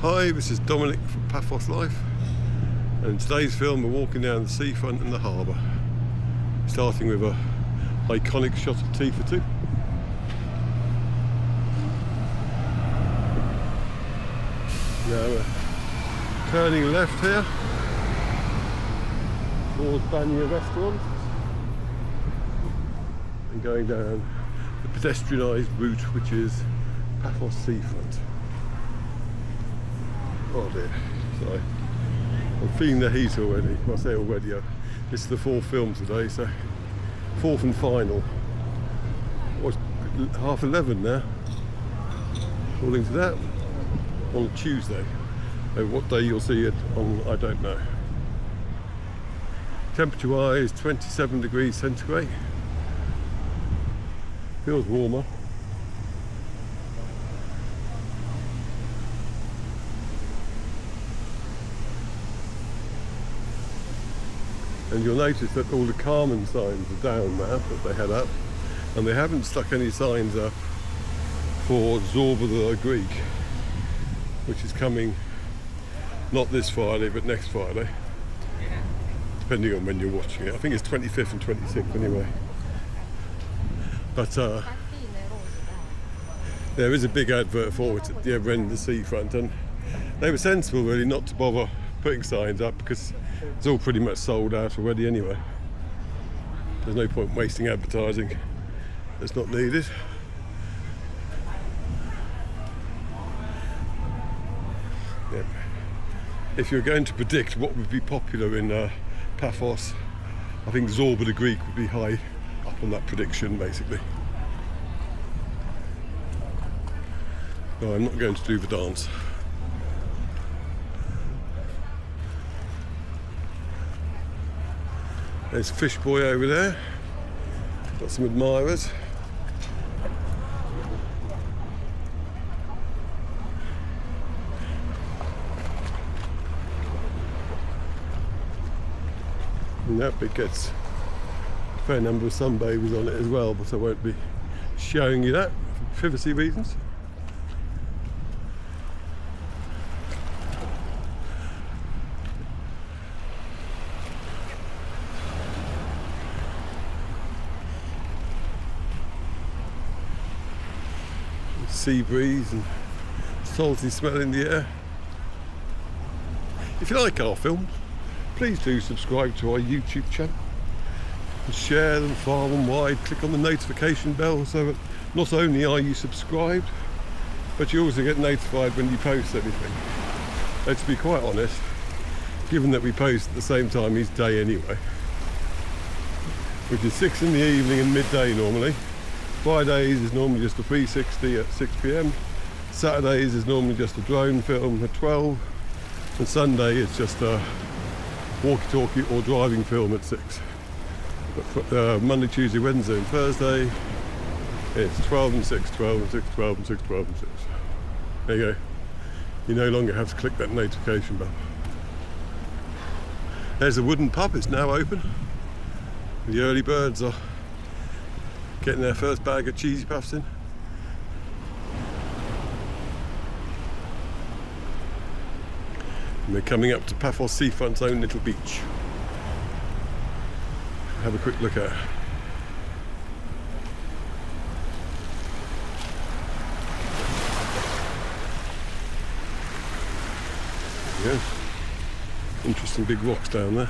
Hi, this is Dominic from Paphos Life, and in today's film we're walking down the seafront in the harbour, starting with a iconic shot of tea for two. Now we're turning left here towards Banya Restaurant and going down the pedestrianised route which is Paphos Seafront. Oh dear, sorry. I'm feeling the heat already. Well, I say already, this is the fourth film today, so fourth and final. What's 11:30 now? According to that, on Tuesday. What day you'll see it on, I don't know. Temperature-wise, 27 degrees centigrade. Feels warmer. And you'll notice that all the Carmen signs are down now that they had up, and they haven't stuck any signs up for Zorba the Greek, which is coming not this Friday but next Friday, depending on when you're watching it. I think it's 25th and 26th anyway. But there is a big advert for it at the other end of the seafront, and they were sensible really not to bother putting signs up because it's all pretty much sold out already anyway. There's no point wasting advertising that's not needed. Yep. If you're going to predict what would be popular in Paphos, I think Zorba the Greek would be high up on that prediction basically. No, I'm not going to do the dance. There's Fishboy over there, got some admirers. And that bit gets a fair number of sunbathers on it as well, but I won't be showing you that for privacy reasons. Sea breeze and salty smell in the air. If you like our films, please do subscribe to our YouTube channel and share them far and wide. Click on the notification bell so that not only are you subscribed, but you also get notified when you post anything. And to be quite honest, given that we post at the same time each day anyway, which is 6 in the evening and midday normally, Fridays is normally just a 360 at 6 PM. Saturdays is normally just a drone film at 12. And Sunday is just a walkie-talkie or driving film at 6. But for, Monday, Tuesday, Wednesday and Thursday, it's 12 and 6, 12 and 6, 12 and 6, 12 and 6. There you go. You no longer have to click that notification bell. There's a wooden pub, it's now open. The early birds are getting their first bag of cheesy puffs in. And we're coming up to Paphos Seafront's own little beach. Have a quick look at it. There you go. Interesting big rocks down there.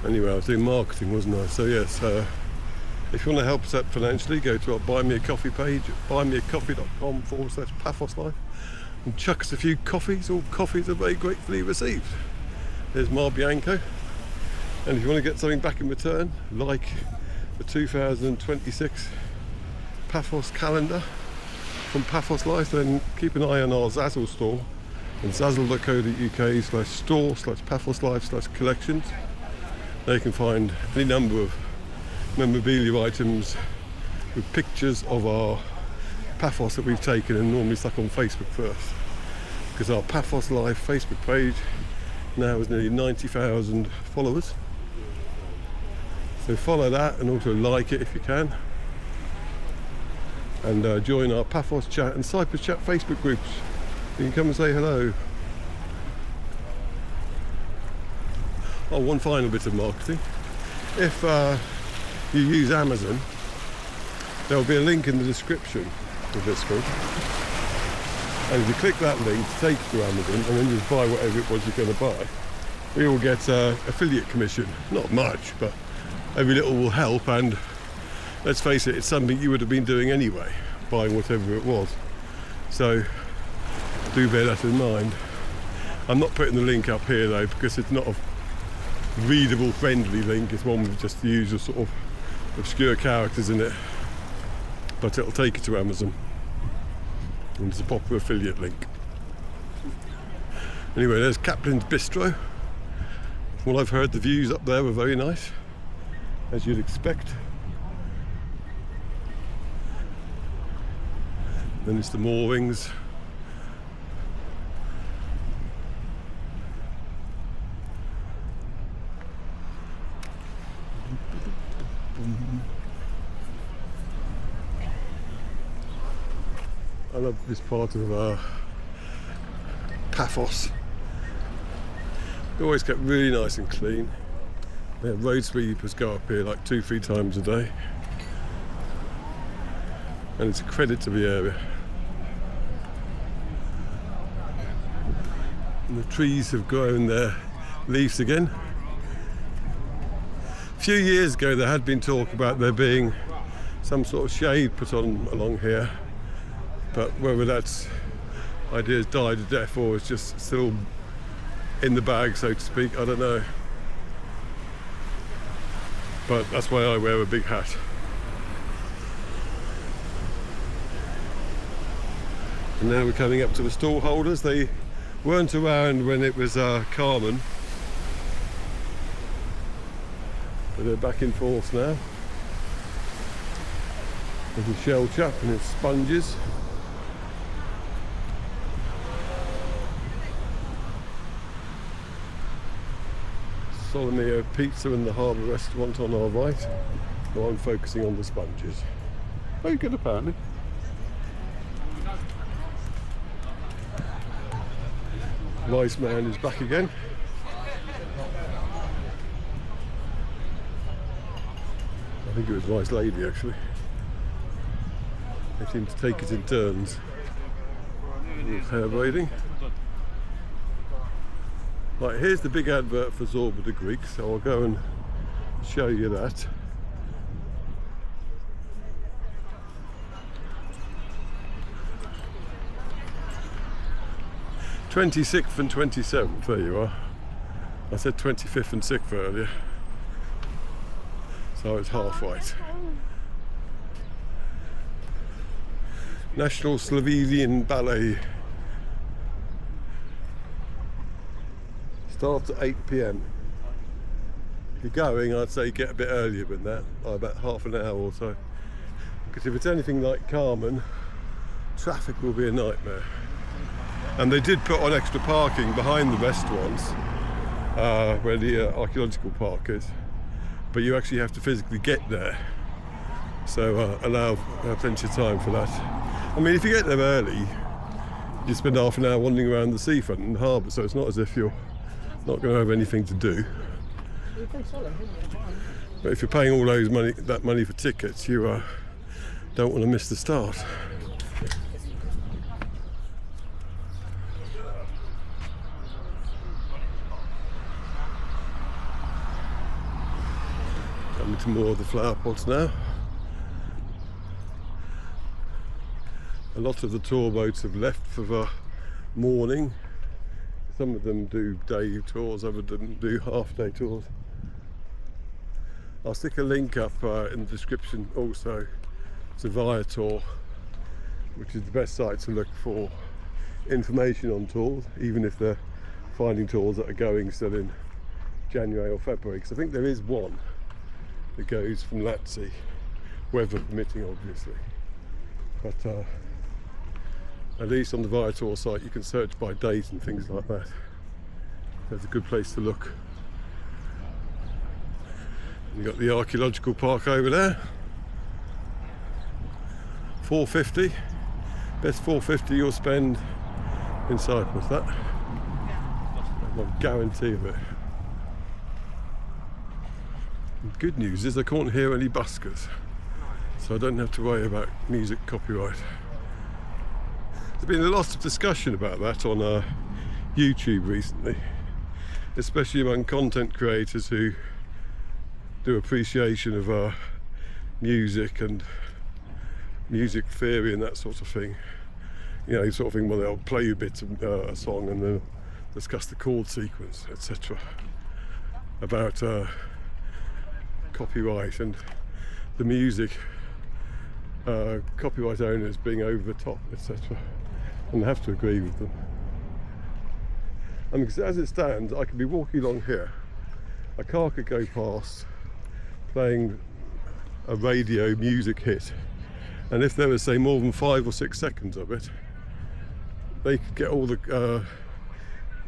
Anyway, I was doing marketing, wasn't I? So yes, if you want to help us out financially, go to our Buy Me a Coffee page at buymeacoffee.com/Paphos Life and chuck us a few coffees. All coffees are very gratefully received. There's Mar Bianco. And if you want to get something back in return, like the 2026 Paphos calendar from Paphos Life, then keep an eye on our Zazzle store and zazzle.co.uk/store/Paphos Life/collections. They can find any number of memorabilia items with pictures of our Paphos that we've taken and normally stuck on Facebook first, because our Paphos Life Facebook page now has nearly 90,000 followers. So follow that and also like it if you can. and join our Paphos chat and Cyprus chat Facebook groups. You can come and say hello. Oh, one final bit of marketing. If you use Amazon, there will be a link in the description of this one. And if you click that link to take it to Amazon and then just buy whatever it was you're going to buy, we will get affiliate commission. Not much, but every little will help, and let's face it, it's something you would have been doing anyway, buying whatever it was. So do bear that in mind. I'm not putting the link up here though, because it's not a readable friendly link. It's one with just the usual sort of obscure characters in it, but it'll take you to Amazon, and it's a proper affiliate link. Anyway, there's Kaplan's Bistro. From what I've heard, the views up there were very nice, as you'd expect. Then it's the moorings. I love this part of Paphos. It always kept really nice and clean. They have road sweepers go up here like 2-3 times a day, and it's a credit to the area. And the trees have grown their leaves again. A few years ago there had been talk about there being some sort of shade put on along here, but whether that's ideas died a death or it's just still in the bag, so to speak, I don't know. But that's why I wear a big hat. And now we're coming up to the stall holders. They weren't around when it was Carmen, but they're back in force now. There's a shell chap and its sponges. Solomeo Pizza and the Harbour restaurant on our right. So I'm focusing on the sponges. Very good, apparently. Rice Man is back again. I think it was Rice Lady actually. They seem to take it in turns. Hair braiding. Right, here's the big advert for Zorba the Greek, so I'll go and show you that. '26th and 27th, there you are. I said 25th and 6th earlier, so it's half right. National Slovenian Ballet. Starts at 8 p.m. If you're going, I'd say get a bit earlier than that, by about half an hour or so. Because if it's anything like Carmen, traffic will be a nightmare. And they did put on extra parking behind the restaurants, where the archaeological park is. But you actually have to physically get there. So allow plenty of time for that. I mean, if you get there early, you spend half an hour wandering around the seafront and the harbour, so it's not as if you're not going to have anything to do. But if you're paying all that money for tickets, you don't want to miss the start. Coming to more of the flower pots now. A lot of the tour boats have left for the morning. Some of them do day tours, others of them do half-day tours. I'll stick a link up in the description also to Viator, which is the best site to look for information on tours, even if they're finding tours that are going still in January or February, because I think there is one that goes from Latzi, weather permitting obviously, but at least on the Viator site you can search by date and things like that. That's a good place to look. You've got the archaeological park over there. 450. Best 450 you'll spend in Cyprus. That one guarantee of it. And good news is I can't hear any buskers, so I don't have to worry about music copyright. There's been a lot of discussion about that on YouTube recently, especially among content creators who do appreciation of music and music theory and that sort of thing. You know, sort of thing, well, they'll play you bits of a song and they'll discuss the chord sequence, etc. About copyright and the music, copyright owners being over the top, etc. And I have to agree with them. I mean, because as it stands, I could be walking along here, a car could go past playing a radio music hit, and if there was, say, more than 5 or 6 seconds of it, they could get all the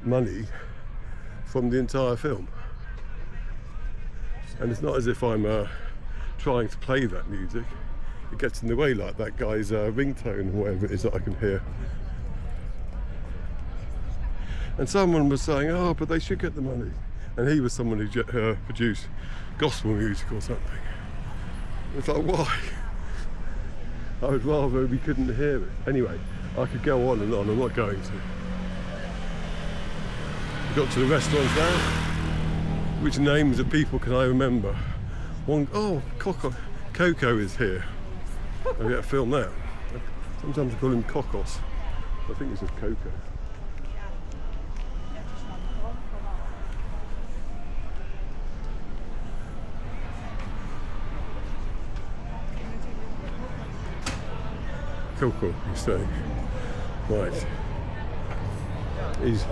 money from the entire film. And it's not as if I'm trying to play that music. It gets in the way, like that guy's ringtone or whatever it is that I can hear. And someone was saying, oh, but they should get the money. And he was someone who produced gospel music or something. It's like, why? I would rather we couldn't hear it. Anyway, I could go on and on, I'm not going to. We got to the restaurants now. Which names of people can I remember? One, oh, Koko is here. I get a film now. Sometimes I call him Kokos. I think it's just Koko. Koko, he's saying. Right. He's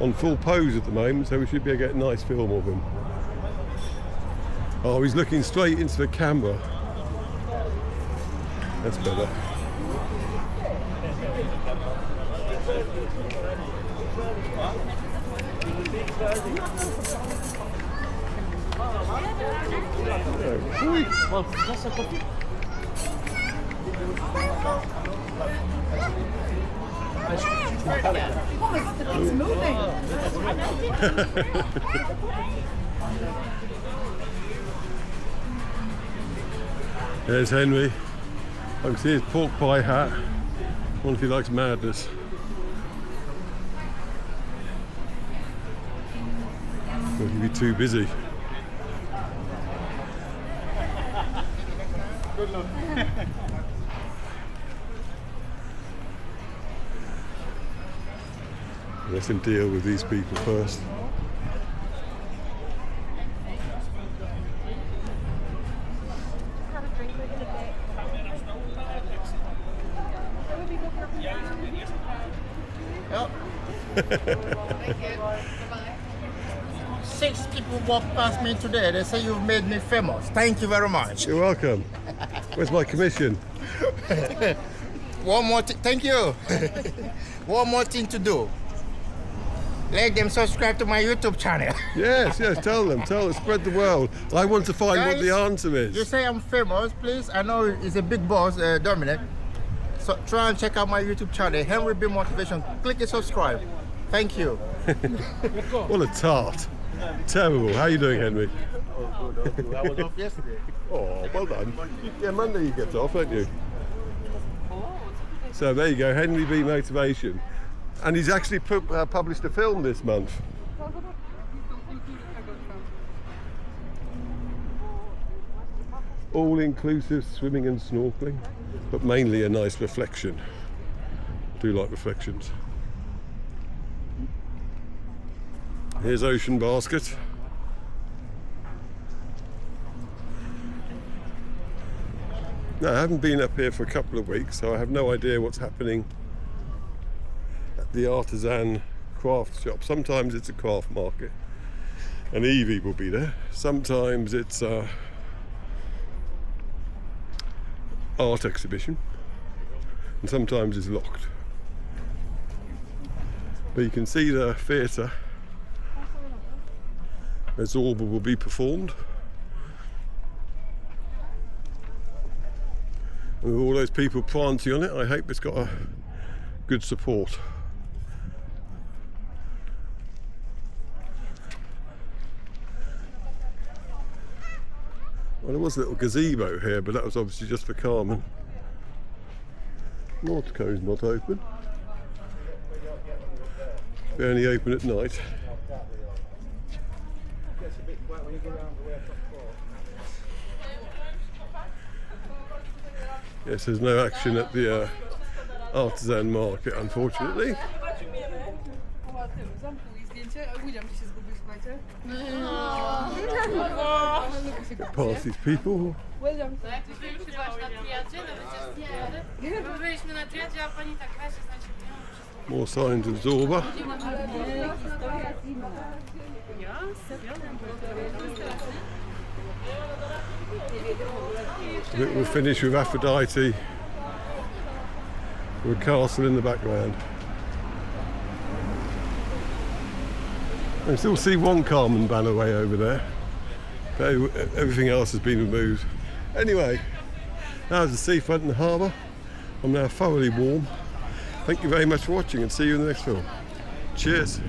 on full pose at the moment, so we should be able to get a nice film of him. Oh, he's looking straight into the camera. That's better. It's moving. There's Henry. I can see his pork pie hat. I wonder if he likes madness. Or he'd be too busy. Good luck. Let him deal with these people first. Six people walked past me today. They say you've made me famous. Thank you very much. You're welcome. Where's my commission? One more thank you. One more thing to do. Let them subscribe to my YouTube channel. Yes, tell them, spread the word. I want to find Guys, what the answer is. You say I'm famous, please. I know it's a big boss, Dominic. So try and check out my YouTube channel, Henry B Motivation. Click and subscribe. Thank you. What a tart. Terrible. How are you doing, Henry? Oh, good. I was off yesterday. Oh, well done. Yeah, Monday you get off, don't you? So there you go, Henry B Motivation. And he's actually published a film this month. All-inclusive swimming and snorkeling, but mainly a nice reflection. I do like reflections. Here's Ocean Basket. Now, I haven't been up here for a couple of weeks, so I have no idea what's happening at the artisan craft shop. Sometimes it's a craft market and Evie will be there. Sometimes it's art exhibition, and sometimes it's locked. But you can see the theatre where Zorba will be performed. And with all those people prancing on it, I hope it's got a good support. Well, there was a little gazebo here, but that was obviously just for Carmen. Nautico's not open. They only open at night. Yes, there's no action at the artisan market, unfortunately. Get past these people. More signs of Zorba. We'll finish with Aphrodite with a castle in the background. I can still see one Carmen banner way over there, but everything else has been removed. Anyway, how's the seafront and the harbour? I'm now thoroughly warm. Thank you very much for watching and see you in the next film. Cheers.